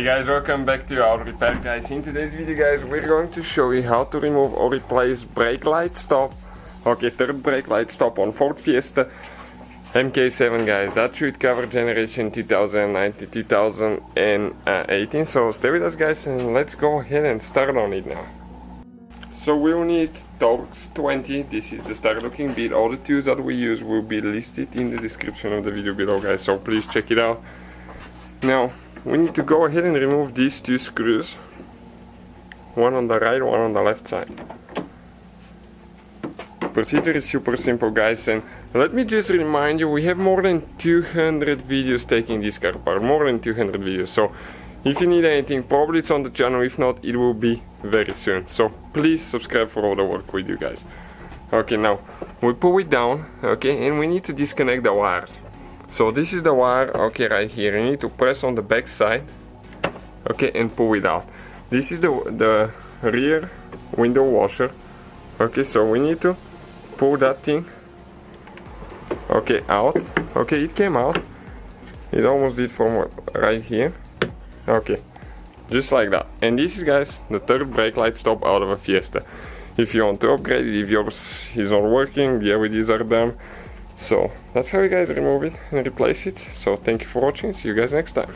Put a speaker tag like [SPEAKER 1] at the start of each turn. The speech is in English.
[SPEAKER 1] Hey guys, welcome back to our repair guys. In today's video guys, we're going to show you how to remove or replace brake light stop. Okay, third brake light stop on Ford Fiesta Mk7 guys. That should cover generation 2019-2018. So stay with us guys and let's go ahead and start on it now. So we'll need Torx 20. This is the start looking bit. All the tools that we use will be listed in the description of the video below guys, so please check it out. Now we need to go ahead and remove these two screws, one on the right, one on the left side. The procedure is super simple guys, and let me just remind you, we have more than 200 videos taking this car apart, more than 200 videos. So if you need anything, probably it's on the channel. If not, it will be very soon. So please subscribe for all the work we do guys. Okay, now we pull it down, okay, and we need to disconnect the wires. So this is the wire, okay, right here. You need to press on the back side, okay, and pull it out. This is the rear window washer, okay, so we need to pull that thing, okay, out. Okay, it came out. It almost did from right here. Okay, just like that. And this is guys the third brake light stop out of a Fiesta. If you want to upgrade it, if yours is not working, the LEDs are done. So that's how you guys remove it and replace it. So thank you for watching, see you guys next time.